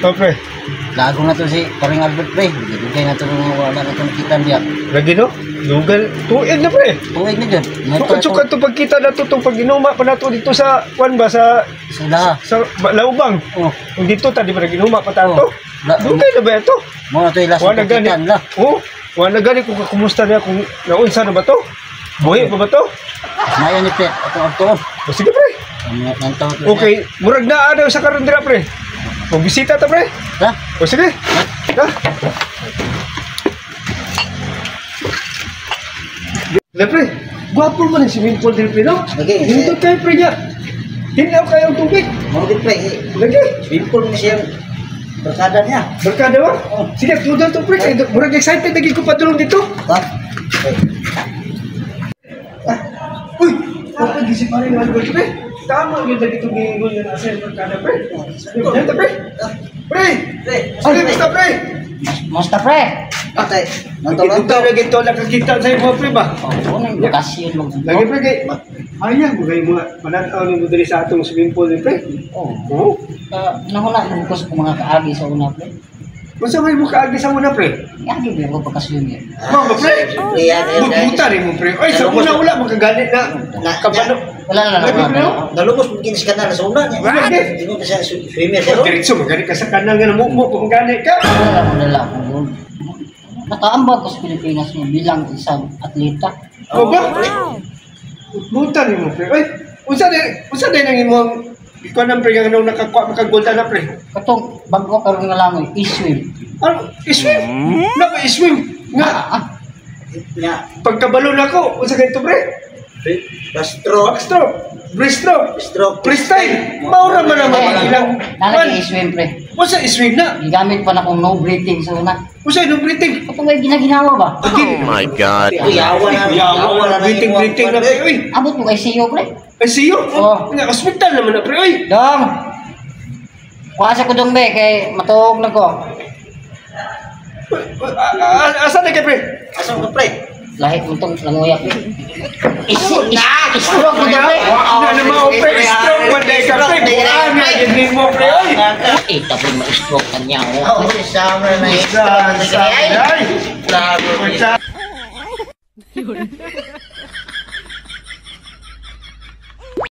Oh, pre. Lago na to si Paring Albert, pre. Dugay na to nung wala na to nakita niya. Lagi no? Dugal. Tuig na, pre. Tuwig na dyan. Sukat-sukat to pagkita na to itong pag-inuma pa na to dito sa, kwan ba, sa Laubang. Oh. Kung dito, di ba nag-inuma pa tayo? Dugay na ba ito? Muna to ilas na pagkitaan la. Oo. Wala gani kung kumusta niya, kung naunsa na ba to? Buhay pa ba to? Mayan ni pre. Ito. O sige, pre. Okay, murag na ano sa karandira, pre. Magbisita ta, pre. Ha? O sige. Ha? Le, pre. Guwapo man yung swimming pool din, pre, no? Lagi. Dito kayo, pre, niya. Hinaw kayo ang tubig. Mga pre. Lagi. Swimming pool mo siya. Barkada niya. Barkada ba? Sige, tudol to, pre. Murag excited lagi ko patulong dito. Ha? Uy! Kapag gisip pa rin ang Albert, pre. Tama yun lagi itong gingon na nasa yung barkada, pre. Yan ta, pre. Pre! Sige, basta, pre. Musta, pre? Patay. Nagkita lagi ito, nakakita sa mga, pre, ba? Oo, nang bakasyon mo. Lagi, pre, kay... Ayan, bugay mo nga. Mananaw mo dali sa atong swimming pool, pre. Oo. Nahula mo ko sa mga kaagi sa una, pre. Masa may mo kaagi sa una, pre? Yagi ba ko bakasyon niya? Mga, pre? Buta rin mo, pre. Ay, sa una-ula, magkaganit na kabano. Wala. Nalubos mo ginis ka na sa una niya. Hindi mo pa siya swimmer siya. Diretso, magalit ka sa kanal nga na mo, pamaganit ka. Wala. Nakaambag ko sa Pilipinas niya bilang isang atleta. O ba? Buta rin mo, pre. Ay, unsa din ang imong ikaw nang pre, ang makagulta na, pre. Katong bago karon nga lang i-swim. Ano? I-swim? Naka i-swim? Nga, pagkabalo na ko, unsa ganito, pre? Backstroke. Backstroke. Breaststroke. Stroke. Freestyle. Maura man naman ang ilang. Nalagi i-swim, pre. Unsa i-swim na? Gigamit pa na kong no breathing sa una. Unsa no breathing? Katong may ginaginawa ba? Oh my God. Yawa na Breathing na, pre. Uy, Abot mo kay CEO, pre. ay siyo. Oo. Nga, hospital naman na, pre. Uy. Dong! Kuha ko dong, be, kay matuog na ko. Asa na kay, pre? Asam ka pre? Lahit mo itong languyak. Istroke mo dong, pre. Ano naman, pre? Stroke mo na ka, pre. Buwan nga, hindi mo, pre. Uy. Tapos ma-stroke ka niya. Oh, summer na ito. Ay. Labo. Ay.